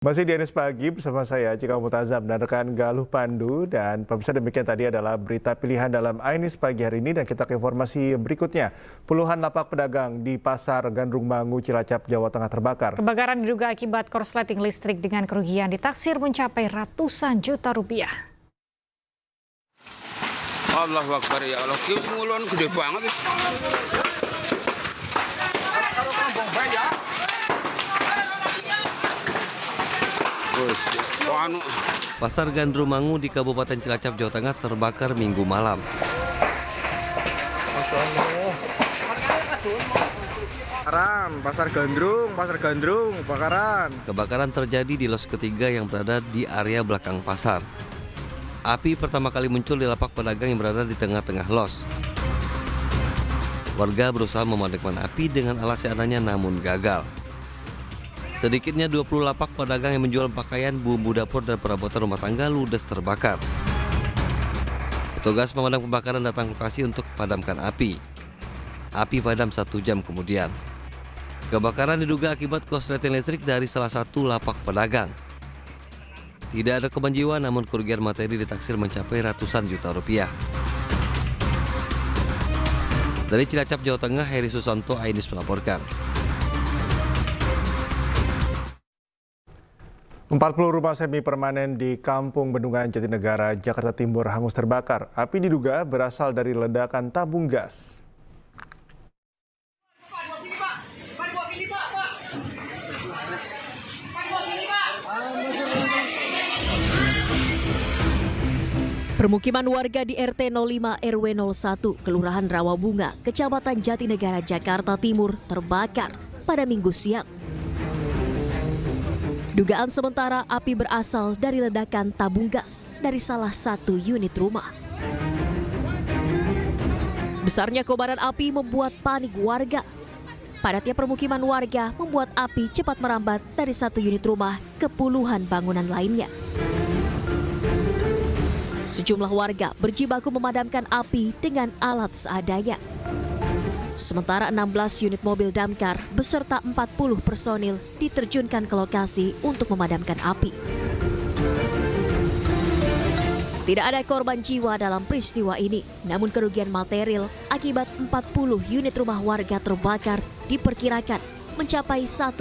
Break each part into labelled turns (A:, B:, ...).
A: Masih di Anies Pagi bersama saya, Cika Mutazam dan rekan Galuh Pandu. Dan pemirsa, demikian tadi adalah berita pilihan dalam Anies Pagi hari ini. Dan kita ke informasi berikutnya. Puluhan lapak pedagang di Pasar Gandrung Mangu, Cilacap, Jawa Tengah terbakar.
B: Kebakaran diduga akibat korsleting listrik dengan kerugian ditaksir mencapai ratusan juta rupiah.
C: Allahu Akbar, ya Allah, kios ngulon gede banget.
D: Pasar Gandrung Mangu di Kabupaten Cilacap, Jawa Tengah terbakar Minggu malam.
E: Pasar Gandrung, bakaran.
D: Kebakaran terjadi di los ketiga yang berada di area belakang pasar. Api pertama kali muncul di lapak pedagang yang berada di tengah-tengah los. Warga berusaha memadamkan api dengan alat seadanya namun gagal. Sedikitnya 20 lapak pedagang yang menjual pakaian, bumbu dapur, dan perabotan rumah tangga ludes terbakar. Petugas pemadam kebakaran datang ke lokasi untuk memadamkan api. Api padam 1 jam kemudian. Kebakaran diduga akibat korsleting listrik dari salah satu lapak pedagang. Tidak ada korban jiwa, namun kerugian materi ditaksir mencapai ratusan juta rupiah. Dari Cilacap, Jawa Tengah, Heri Susanto, Anies melaporkan.
A: 40 rumah semi permanen di Kampung Bendungan Jatinegara, Jakarta Timur hangus terbakar. Api diduga berasal dari ledakan tabung gas.
F: Permukiman warga di RT 05 RW 01, Kelurahan Rawabunga, Kecamatan Jatinegara, Jakarta Timur terbakar pada Minggu siang. Dugaan sementara api berasal dari ledakan tabung gas dari salah satu unit rumah. Besarnya kobaran api membuat panik warga. Padatnya permukiman warga membuat api cepat merambat dari satu unit rumah ke puluhan bangunan lainnya. Sejumlah warga berjibaku memadamkan api dengan alat seadanya. Sementara 16 unit mobil damkar beserta 40 personil diterjunkan ke lokasi untuk memadamkan api. Tidak ada korban jiwa dalam peristiwa ini, namun kerugian material akibat 40 unit rumah warga terbakar diperkirakan mencapai 1,4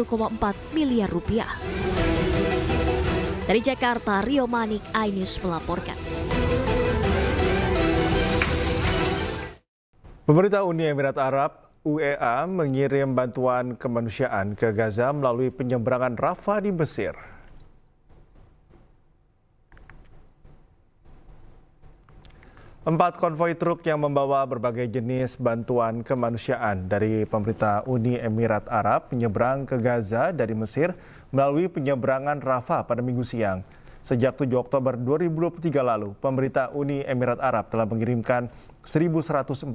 F: miliar rupiah. Dari Jakarta, Rio Manik, Anies melaporkan.
A: Pemerintah Uni Emirat Arab (UEA) mengirim bantuan kemanusiaan ke Gaza melalui penyeberangan Rafah di Mesir. Empat konvoi truk yang membawa berbagai jenis bantuan kemanusiaan dari pemerintah Uni Emirat Arab menyeberang ke Gaza dari Mesir melalui penyeberangan Rafah pada Minggu siang. Sejak 7 Oktober 2023 lalu, pemerintah Uni Emirat Arab telah mengirimkan 1.148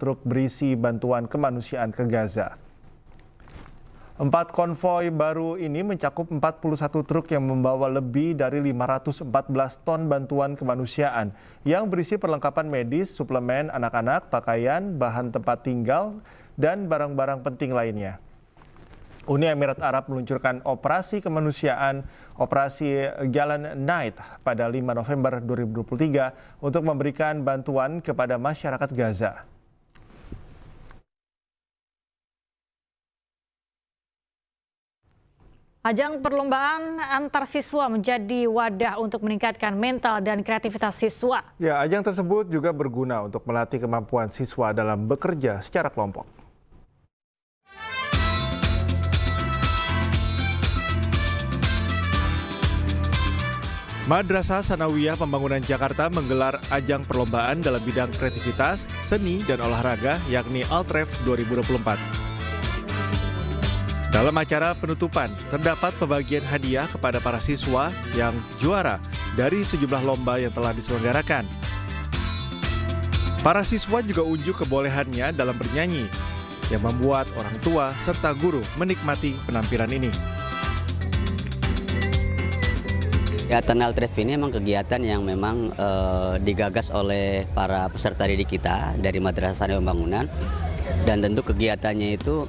A: truk berisi bantuan kemanusiaan ke Gaza. 4 konvoi baru ini mencakup 41 truk yang membawa lebih dari 514 ton bantuan kemanusiaan yang berisi perlengkapan medis, suplemen anak-anak, pakaian, bahan tempat tinggal, dan barang-barang penting lainnya. Uni Emirat Arab meluncurkan operasi kemanusiaan Operasi Jalan Night pada 5 November 2023 untuk memberikan bantuan kepada masyarakat Gaza.
B: Ajang perlombaan antar siswa menjadi wadah untuk meningkatkan mental dan kreativitas siswa.
A: Ya, ajang tersebut juga berguna untuk melatih kemampuan siswa dalam bekerja secara kelompok. Madrasah Sanawiyah Pembangunan Jakarta menggelar ajang perlombaan dalam bidang kreativitas, seni, dan olahraga yakni Altref 2024. Dalam acara penutupan, terdapat pembagian hadiah kepada para siswa yang juara dari sejumlah lomba yang telah diselenggarakan. Para siswa juga unjuk kebolehannya dalam bernyanyi, yang membuat orang tua serta guru menikmati penampilan ini.
G: Kegiatan Altref ini memang kegiatan yang memang digagas oleh para peserta didik kita dari Madrasah Sanawiyah Pembangunan, dan tentu kegiatannya itu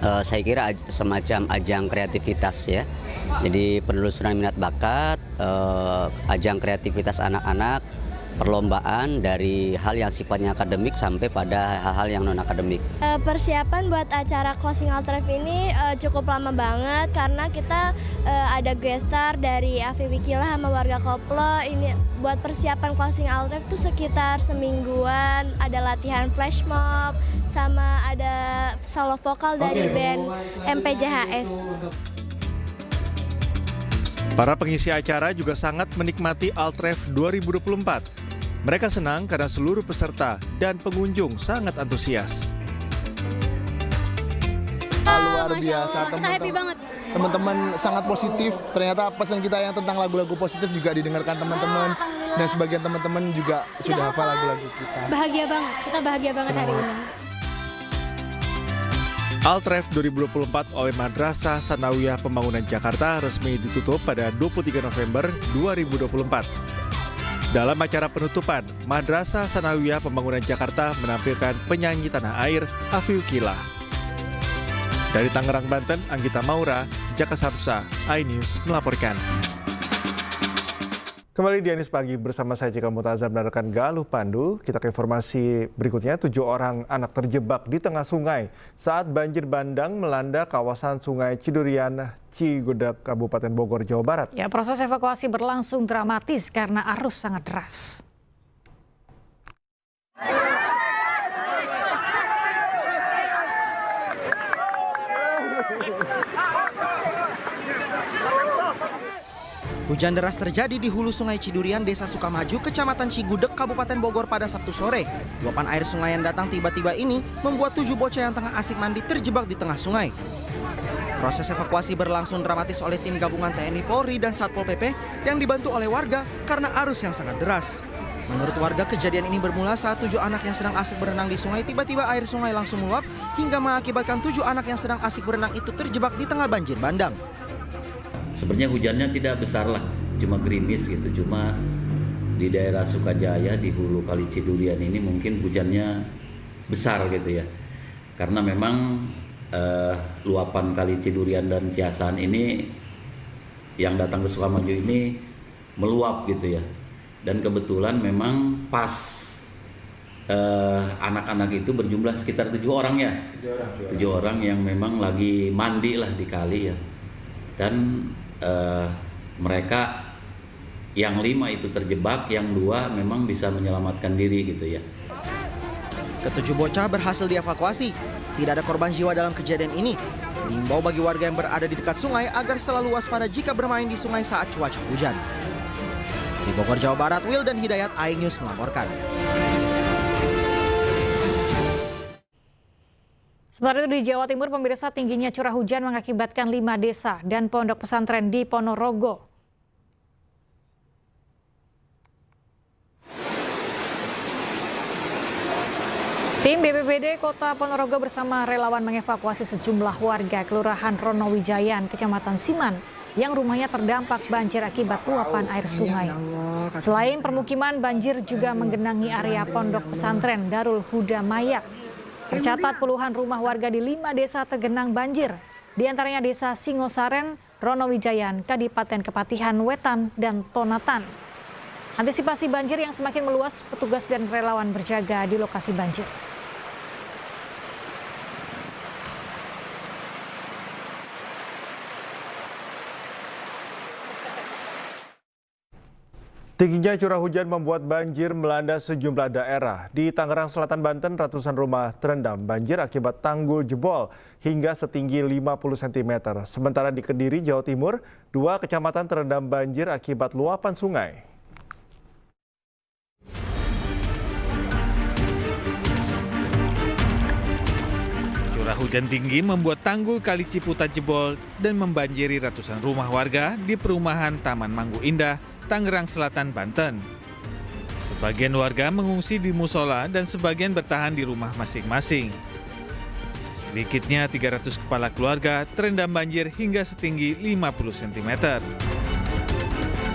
G: saya kira semacam ajang kreativitas ya, Jadi penelusuran minat bakat, ajang kreativitas anak-anak, perlombaan dari hal yang sifatnya akademik sampai pada hal-hal yang non-akademik.
H: Persiapan buat acara closing Altref ini cukup lama banget karena kita ada guest star dari Afi Wikila sama warga Koplo. Ini buat persiapan closing Altref tuh sekitar semingguan, ada latihan flash mob sama ada solo vokal dari band MPJHS.
A: Para pengisi acara juga sangat menikmati Altref 2024. Mereka senang karena seluruh peserta dan pengunjung sangat antusias.
I: Luar biasa,
H: kita happy banget.
I: Teman-teman sangat positif. Ternyata pesan kita yang tentang lagu-lagu positif juga didengarkan teman-teman. Dan sebagian teman-teman juga sudah hafal lagu-lagu kita.
H: Bahagia banget, kita bahagia banget hari ini.
A: Altref 2024 oleh Madrasah Sanawiyah Pembangunan Jakarta resmi ditutup pada 23 November 2024. Dalam acara penutupan, Madrasah Sanawiyah Pembangunan Jakarta menampilkan penyanyi tanah air Afi Wikila. Dari Tangerang, Banten, Anggita Maura, Jaka Samsa, iNews melaporkan. Kembali di Anies Pagi bersama saya Cika Mutazam mendengarkan Galuh Pandu. Kita ke informasi berikutnya. 7 orang anak terjebak di tengah sungai saat banjir bandang melanda kawasan Sungai Cidurian, Cigudeg, Kabupaten Bogor, Jawa Barat.
B: Ya, proses evakuasi berlangsung dramatis karena arus sangat deras.
J: Hujan deras terjadi di hulu Sungai Cidurian, Desa Sukamaju, Kecamatan Cigudeg, Kabupaten Bogor pada Sabtu sore. Luapan air sungai yang datang tiba-tiba ini membuat 7 bocah yang tengah asik mandi terjebak di tengah sungai. Proses evakuasi berlangsung dramatis oleh tim gabungan TNI Polri dan Satpol PP yang dibantu oleh warga karena arus yang sangat deras. Menurut warga, kejadian ini bermula saat 7 anak yang sedang asik berenang di sungai tiba-tiba air sungai langsung meluap hingga mengakibatkan 7 anak yang sedang asik berenang itu terjebak di tengah banjir bandang.
K: Sebenarnya hujannya tidak besar lah, cuma gerimis gitu. Cuma di daerah Sukajaya di hulu Kali Cidurian ini mungkin hujannya besar gitu ya. Karena memang luapan Kali Cidurian dan Ciasan ini yang datang ke Sukamaju ini meluap gitu ya. Dan kebetulan memang pas anak-anak itu berjumlah sekitar 7 orang ya. 7 orang yang memang lagi mandi lah di kali ya. Dan mereka yang 5 itu terjebak, yang 2 memang bisa menyelamatkan diri gitu ya.
J: Ke-7 bocah berhasil dievakuasi. Tidak ada korban jiwa dalam kejadian ini. Diimbau bagi warga yang berada di dekat sungai agar selalu waspada jika bermain di sungai saat cuaca hujan. Di Bogor, Jawa Barat, Wildan Hidayat, iNews melaporkan.
B: Sementara itu di Jawa Timur, pemirsa, tingginya curah hujan mengakibatkan 5 desa dan pondok pesantren di Ponorogo. Tim BPBD Kota Ponorogo bersama relawan mengevakuasi sejumlah warga Kelurahan Ronowijayan, Kecamatan Siman, yang rumahnya terdampak banjir akibat luapan air sungai. Selain permukiman, banjir juga menggenangi area pondok pesantren Darul Huda Mayak. Tercatat puluhan rumah warga di 5 desa tergenang banjir, di antaranya Desa Singosaren, Ronowijayan, Kadipaten Kepatihan Wetan, dan Tonatan. Antisipasi banjir yang semakin meluas, petugas dan relawan berjaga di lokasi banjir.
A: Tingginya curah hujan membuat banjir melanda sejumlah daerah. Di Tangerang Selatan, Banten, ratusan rumah terendam banjir akibat tanggul jebol hingga setinggi 50 cm. Sementara di Kediri, Jawa Timur, 2 kecamatan terendam banjir akibat luapan sungai.
L: Curah hujan tinggi membuat tanggul Kali Ciputat jebol dan membanjiri ratusan rumah warga di perumahan Taman Manggu Indah, Tangerang Selatan, Banten. Sebagian warga mengungsi di musola dan sebagian bertahan di rumah masing-masing. Sedikitnya 300 kepala keluarga terendam banjir hingga setinggi 50 cm.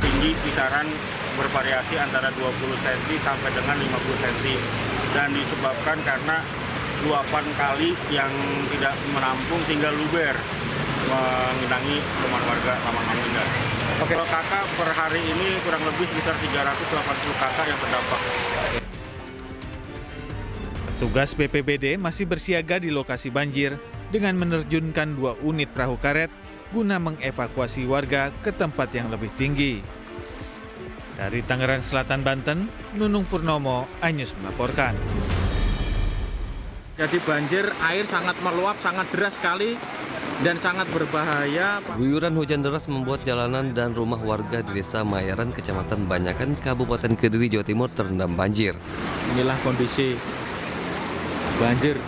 M: Tinggi kisaran bervariasi antara 20 cm sampai dengan 50 cm. Dan disebabkan karena luapan kali yang tidak menampung tinggal luber. mengenangi rumah warga Taman Manggu Indah. Kalau kakak per hari ini kurang lebih sekitar 380 kakak yang terdampak.
L: Petugas BPBD masih bersiaga di lokasi banjir dengan menerjunkan 2 unit perahu karet guna mengevakuasi warga ke tempat yang lebih tinggi. Dari Tangerang Selatan, Banten, Nunung Purnomo, iNews melaporkan.
E: Jadi banjir, air sangat meluap, sangat deras sekali dan sangat berbahaya.
D: Guyuran hujan deras membuat jalanan dan rumah warga di Desa Mayaran, Kecamatan Banyakan, Kabupaten Kediri, Jawa Timur terendam banjir.
E: Inilah kondisi banjir.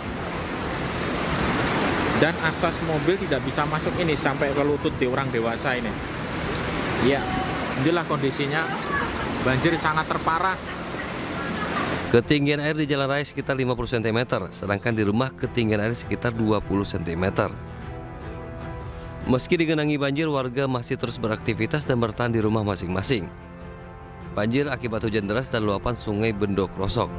E: Dan akses mobil tidak bisa masuk ini sampai ke lutut di orang dewasa ini. Ya, inilah kondisinya. Banjir sangat terparah.
D: Ketinggian air di jalan raya sekitar 50 cm, sedangkan di rumah ketinggian air sekitar 20 cm. Meski digenangi banjir, warga masih terus beraktivitas dan bertahan di rumah masing-masing. Banjir akibat hujan deras dan luapan sungai Bendok Rosok.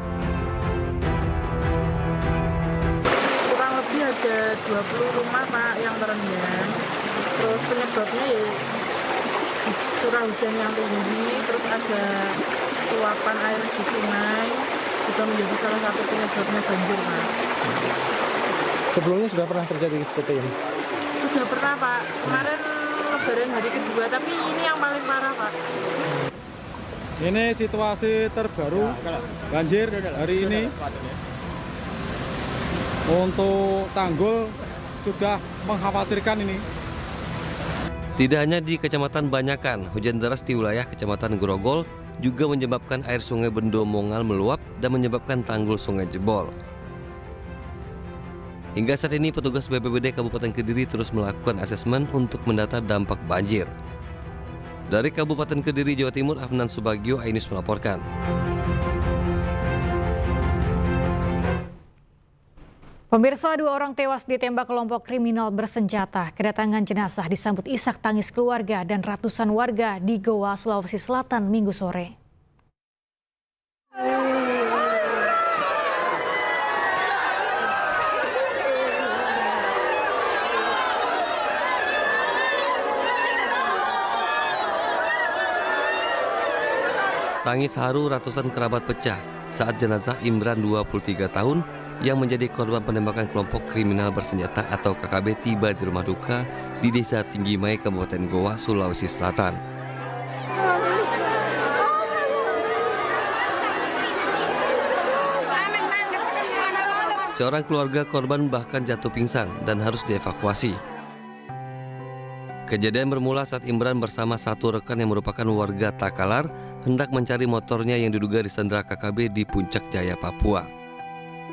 N: Kurang lebih ada 20 rumah Pak yang terendam. Terus penyebabnya ya curah hujan yang tinggi, terus ada luapan air di sungai, juga menjadi salah satu penyebabnya banjir Pak.
E: Sebelumnya sudah pernah terjadi seperti ini?
N: Sudah pernah Pak, kemarin lebaran hari kedua, tapi ini yang paling parah Pak.
E: Ini situasi terbaru banjir hari ini. Untuk tanggul sudah mengkhawatirkan ini.
D: Tidak hanya di Kecamatan Banyakan, hujan deras di wilayah Kecamatan Grogol juga menyebabkan air sungai Bendo Mongal meluap dan menyebabkan tanggul sungai jebol. Hingga saat ini petugas BPBD Kabupaten Kediri terus melakukan asesmen untuk mendata dampak banjir. Dari Kabupaten Kediri, Jawa Timur, Afnan Subagio, iNews melaporkan.
B: Pemirsa, 2 orang tewas ditembak kelompok kriminal bersenjata. Kedatangan jenazah disambut isak tangis keluarga dan ratusan warga di Goa, Sulawesi Selatan Minggu sore.
D: Tangis haru ratusan kerabat pecah saat jenazah Imran 23 tahun yang menjadi korban penembakan kelompok kriminal bersenjata atau KKB tiba di rumah duka di Desa Tinggi Mai, Kabupaten Goa, Sulawesi Selatan. Seorang keluarga korban bahkan jatuh pingsan dan harus dievakuasi. Kejadian bermula saat Imran bersama satu rekan yang merupakan warga Takalar hendak mencari motornya yang diduga disandra KKB di Puncak Jaya, Papua.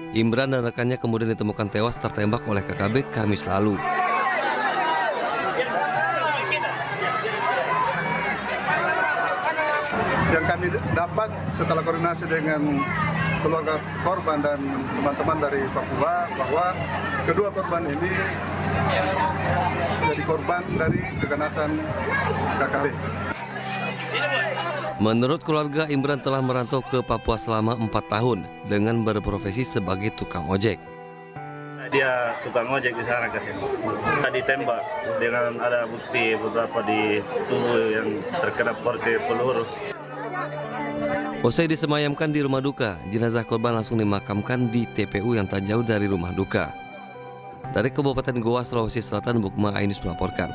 D: Imran dan rekannya kemudian ditemukan tewas tertembak oleh KKB Kamis lalu.
O: Yang kami dapat setelah koordinasi dengan keluarga korban dan teman-teman dari Papua bahwa kedua korban ini jadi korban dari keganasan KKB.
D: Menurut keluarga, Imran telah merantau ke Papua selama 4 tahun dengan berprofesi sebagai tukang ojek.
P: Dia tukang ojek di sana ke sini. Ditembak dengan ada bukti beberapa di tubuh yang terkena porte peluru.
D: Usai disemayamkan di rumah duka, jenazah korban langsung dimakamkan di TPU yang tak jauh dari rumah duka. Dari Kabupaten Goa, Sulawesi Selatan, Bukma, iNews melaporkan.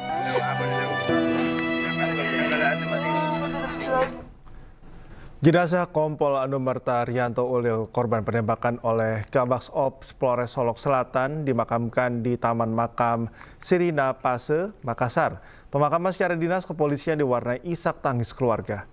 A: Jenazah Kompol Anumerta Rianto Ulil, korban penembakan oleh Kabaks Ops Polres Solok Selatan, dimakamkan di Taman Makam Sirina Pase, Makassar. Pemakaman secara dinas kepolisian diwarnai isak tangis keluarga.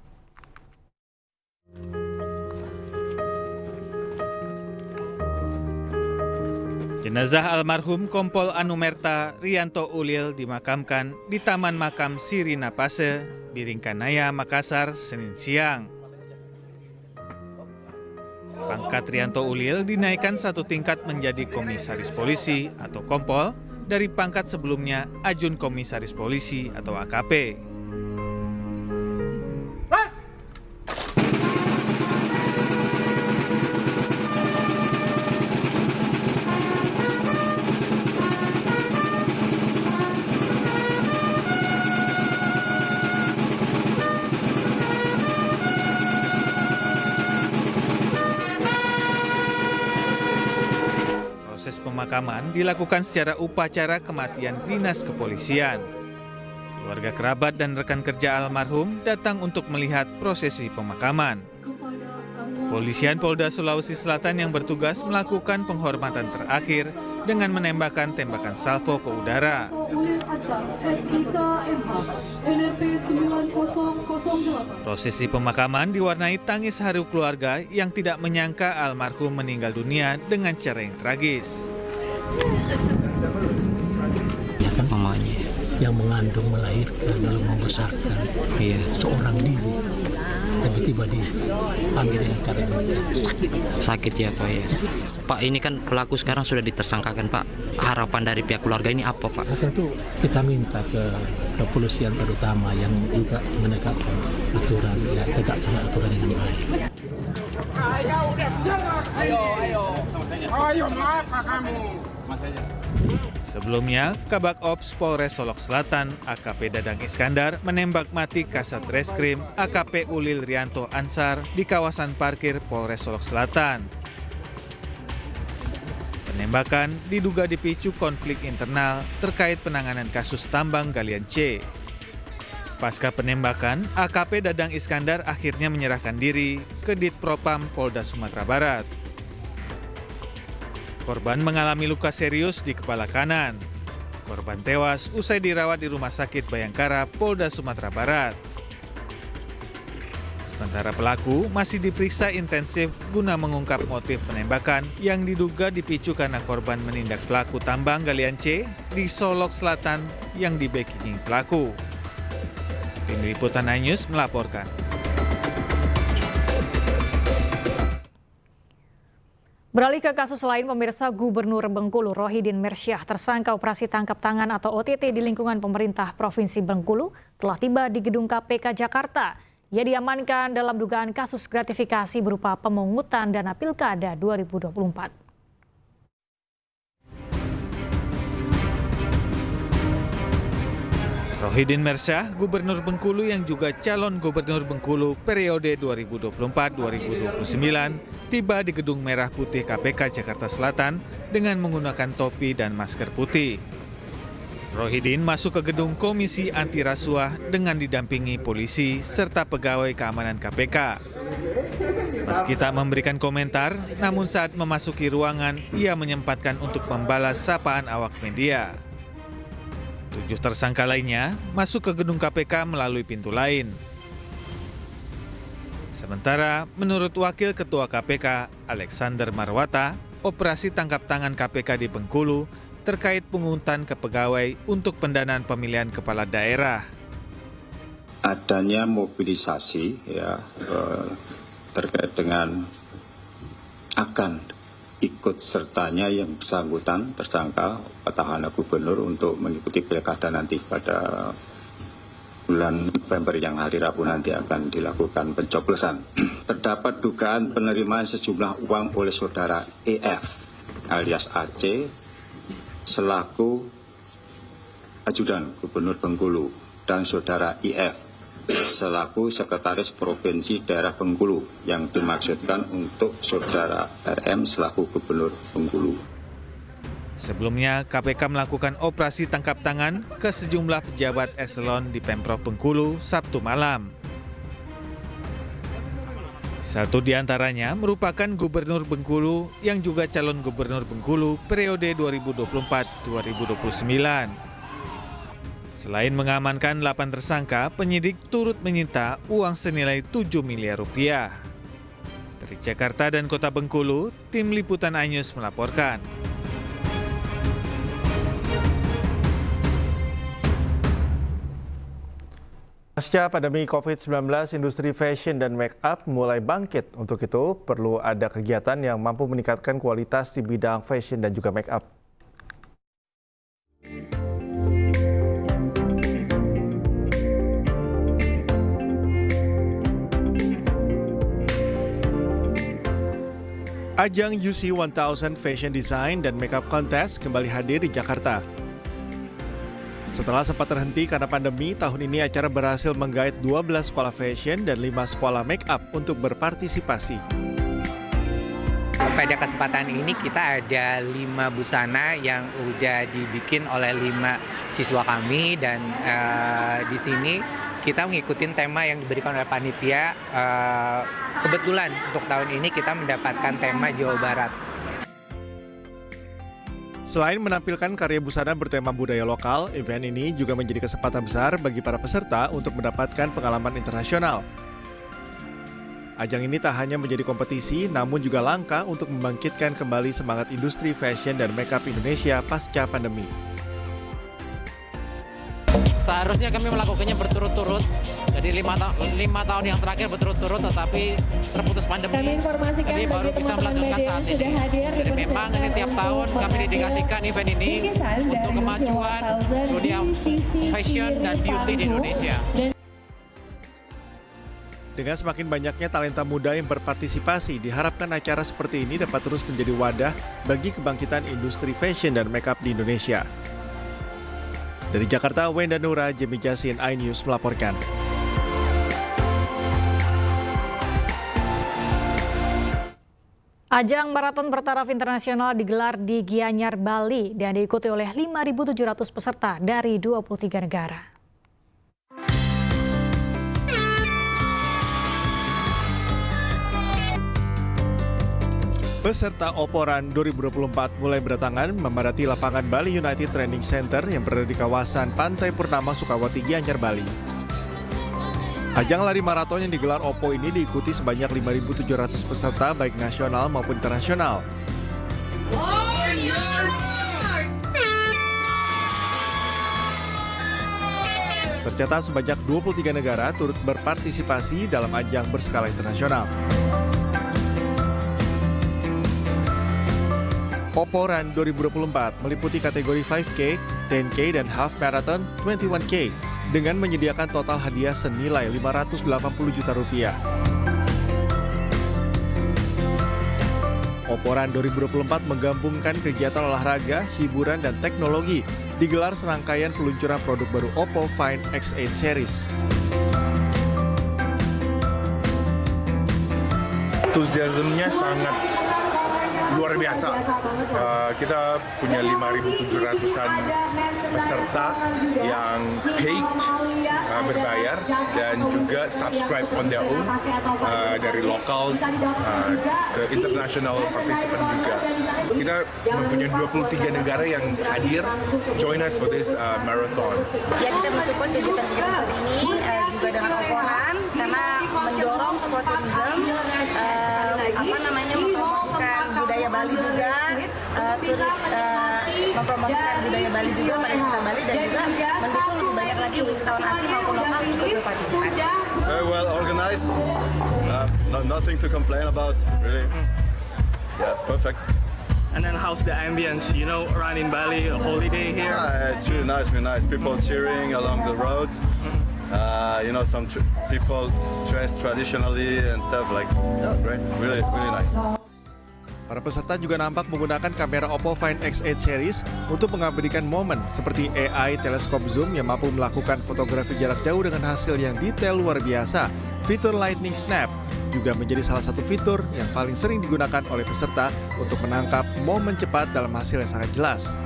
L: Jenazah almarhum Kompol Anumerta Rianto Ulil dimakamkan di Taman Makam Sirina Pase, Biringkanaya, Makassar, Senin siang. Pangkat Rianto Ulil dinaikkan 1 tingkat menjadi Komisaris Polisi atau Kompol dari pangkat sebelumnya Ajun Komisaris Polisi atau AKP. pemakaman dilakukan secara upacara kematian dinas kepolisian. Keluarga kerabat dan rekan kerja almarhum datang untuk melihat prosesi pemakaman. Kepolisian Polda Sulawesi Selatan yang bertugas melakukan penghormatan terakhir dengan menembakkan tembakan salvo ke udara. Prosesi pemakaman diwarnai tangis haru keluarga yang tidak menyangka almarhum meninggal dunia dengan cara yang tragis.
Q: Ya kan mamanya yang mengandung, melahirkan, lalu membesarkan seorang diri. Tiba-tiba dipanggil dengan cara
R: sakit ya Pak ya. Pak, ini kan pelaku sekarang sudah ditersangkakan Pak. Harapan dari pihak keluarga ini apa Pak?
Q: Tentu kita minta ke kepolisian terutama yang juga menegakkan aturan, ya tegakkan aturan dengan baik.
M: Ayo apa kamu?
L: Sebelumnya, Kabak Ops Polres Solok Selatan AKP Dadang Iskandar menembak mati Kasat Reskrim AKP Ulil Rianto Ansar di kawasan parkir Polres Solok Selatan. Penembakan diduga dipicu konflik internal terkait penanganan kasus tambang galian C. Pasca penembakan, AKP Dadang Iskandar akhirnya menyerahkan diri ke Ditpropam Polda Sumatera Barat. Korban mengalami luka serius di kepala kanan. Korban tewas usai dirawat di Rumah Sakit Bayangkara, Polda Sumatera Barat. Sementara pelaku masih diperiksa intensif guna mengungkap motif penembakan yang diduga dipicu karena korban menindak pelaku tambang galian C di Solok Selatan yang di-backing pelaku. Tim Liputan iNews melaporkan.
B: Beralih ke kasus lain, pemirsa, Gubernur Bengkulu Rohidin Mersyah tersangka operasi tangkap tangan atau OTT di lingkungan pemerintah Provinsi Bengkulu telah tiba di gedung KPK Jakarta. Ia diamankan dalam dugaan kasus gratifikasi berupa pemungutan dana Pilkada 2024.
L: Rohidin Mersyah, Gubernur Bengkulu yang juga calon Gubernur Bengkulu periode 2024-2029, tiba di Gedung Merah Putih KPK Jakarta Selatan dengan menggunakan topi dan masker putih. Rohidin masuk ke gedung Komisi Anti Rasuah dengan didampingi polisi serta pegawai keamanan KPK. Meski tak memberikan komentar, namun saat memasuki ruangan, ia menyempatkan untuk membalas sapaan awak media. 7 tersangka lainnya masuk ke gedung KPK melalui pintu lain. Sementara, menurut Wakil Ketua KPK, Alexander Marwata, operasi tangkap tangan KPK di Bengkulu terkait pungutan ke pegawai untuk pendanaan pemilihan kepala daerah.
S: Adanya mobilisasi terkait dengan akan ikut sertanya yang bersangkutan tersangka petahana gubernur untuk mengikuti pilkada nanti pada bulan November yang hari Rabu nanti akan dilakukan pencoblosan. Terdapat dugaan penerimaan sejumlah uang oleh saudara EF alias AC selaku ajudan Gubernur Bengkulu dan saudara IF selaku Sekretaris Provinsi Daerah Bengkulu yang dimaksudkan untuk saudara RM selaku Gubernur Bengkulu.
L: Sebelumnya, KPK melakukan operasi tangkap tangan ke sejumlah pejabat eselon di Pemprov Bengkulu Sabtu malam. Satu di antaranya merupakan Gubernur Bengkulu yang juga calon Gubernur Bengkulu periode 2024-2029. Selain mengamankan 8 tersangka, penyidik turut menyita uang senilai 7 miliar rupiah. Dari Jakarta dan Kota Bengkulu, Tim Liputan iNews melaporkan.
A: Pasca pandemi COVID-19, industri fashion dan make-up mulai bangkit. Untuk itu, perlu ada kegiatan yang mampu meningkatkan kualitas di bidang fashion dan juga make-up. Ajang UC 1000 Fashion Design dan Makeup Contest kembali hadir di Jakarta. Setelah sempat terhenti karena pandemi, tahun ini acara berhasil menggait 12 sekolah fashion dan 5 sekolah makeup untuk berpartisipasi.
T: Pada kesempatan ini kita ada 5 busana yang udah dibikin oleh 5 siswa kami dan di sini kita mengikuti tema yang diberikan oleh panitia. Kebetulan untuk tahun ini kita mendapatkan tema Jawa Barat.
A: Selain menampilkan karya busana bertema budaya lokal, event ini juga menjadi kesempatan besar bagi para peserta untuk mendapatkan pengalaman internasional. Ajang ini tak hanya menjadi kompetisi, namun juga langkah untuk membangkitkan kembali semangat industri fashion dan makeup Indonesia pasca pandemi.
U: Seharusnya kami melakukannya berturut-turut, jadi 5 tahun yang terakhir berturut-turut, tetapi terputus pandemi, jadi baru bisa melanjutkan saat ini. Jadi memang ini tiap tahun kami dedikasikan event ini untuk kemajuan dunia fashion dan beauty di Indonesia.
A: Dengan semakin banyaknya talenta muda yang berpartisipasi, diharapkan acara seperti ini dapat terus menjadi wadah bagi kebangkitan industri fashion dan makeup di Indonesia. Dari Jakarta, Wenda Nura, Jemi Jasin, iNews melaporkan.
B: Ajang Maraton Bertaraf Internasional digelar di Gianyar, Bali dan diikuti oleh 5.700 peserta dari 23 negara.
A: Peserta Oporan 2024 mulai berdatangan memadati lapangan Bali United Training Center yang berada di kawasan Pantai Purnama Sukawati, Gianyar, Bali. Ajang lari maraton yang digelar OPO ini diikuti sebanyak 5.700 peserta baik nasional maupun internasional. Tercatat sebanyak 23 negara turut berpartisipasi dalam ajang berskala internasional. Oporan 2024 meliputi kategori 5K, 10K, dan Half Marathon 21K dengan menyediakan total hadiah senilai Rp580 juta. Oporan 2024 menggabungkan kegiatan olahraga, hiburan, dan teknologi. Digelar serangkaian peluncuran produk baru Oppo Find X8 series.
V: Antusiasmenya sangat luar biasa. Kita punya 5.700-an peserta yang paid, berbayar, dan juga subscribe on their own, dari lokal ke international participant juga. Kita mempunyai 23 negara yang hadir, join us for this marathon.
W: Ya, kita mensupport kegiatan-kegiatan seperti ini juga dengan Oporan karena mendorong sport tourism, mempromosikan budaya Bali juga, terus mempromosikan budaya Bali juga pada wisata Bali dan juga mendukung lebih banyak lagi wisatawan asing maupun lokal ikut berpartisipasi.
O: Very well organized. Nothing to complain about, really. Yeah, perfect.
X: And then how's the ambience, around in Bali, a holiday here?
O: It's really nice, People cheering along the roads. Some people dressed traditionally and stuff great, really nice.
A: Para peserta juga nampak menggunakan kamera Oppo Find X8 series untuk mengabadikan momen seperti AI teleskop zoom yang mampu melakukan fotografi jarak jauh dengan hasil yang detail luar biasa. Fitur Lightning Snap juga menjadi salah satu fitur yang paling sering digunakan oleh peserta untuk menangkap momen cepat dalam hasil yang sangat jelas.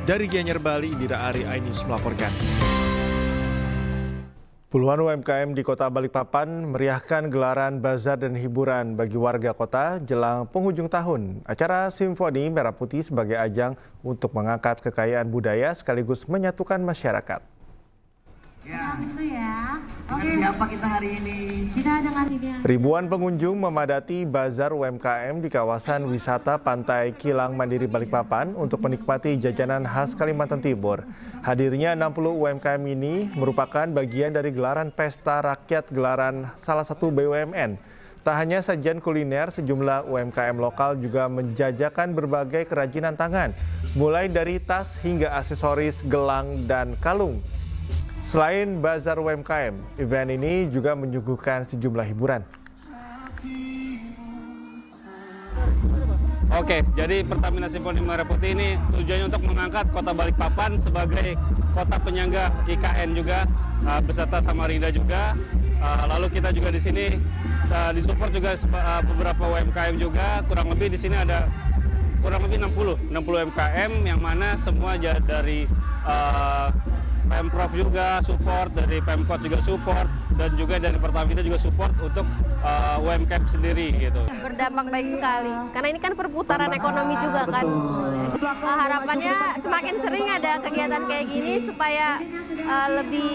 A: Dari Gianyar, Bali, Indira Ari, iNews melaporkan. Puluhan UMKM di Kota Balikpapan meriahkan gelaran bazar dan hiburan bagi warga kota jelang penghujung tahun. Acara Simfoni Merah Putih sebagai ajang untuk mengangkat kekayaan budaya sekaligus menyatukan masyarakat.
Y: Ya, itu ya. Oke. Siapa kita hari ini? Kita dengan ini.
A: Ribuan pengunjung memadati bazar UMKM di kawasan wisata Pantai Kilang Mandiri Balikpapan untuk menikmati jajanan khas Kalimantan Timur. Hadirnya 60 UMKM ini merupakan bagian dari gelaran pesta rakyat gelaran salah satu BUMN. Tak hanya sajian kuliner, sejumlah UMKM lokal juga menjajakan berbagai kerajinan tangan, mulai dari tas hingga aksesoris, gelang, dan kalung. Selain bazar UMKM, event ini juga menyuguhkan sejumlah hiburan.
Z: Oke, jadi Pertamina Simfoni Merah Putih ini tujuannya untuk mengangkat Kota Balikpapan sebagai kota penyangga IKN juga, beserta Samarinda juga. Lalu kita juga di sini disupport juga beberapa UMKM juga, kurang lebih di sini ada kurang lebih 60 UMKM yang mana semua dari Pemprov juga support, dari Pemkot juga support, dan juga dari Pertamina juga support untuk UMKM sendiri gitu.
C: Berdampak baik sekali, karena ini kan perputaran ekonomi juga kan. Harapannya semakin sering ada kegiatan kayak gini supaya lebih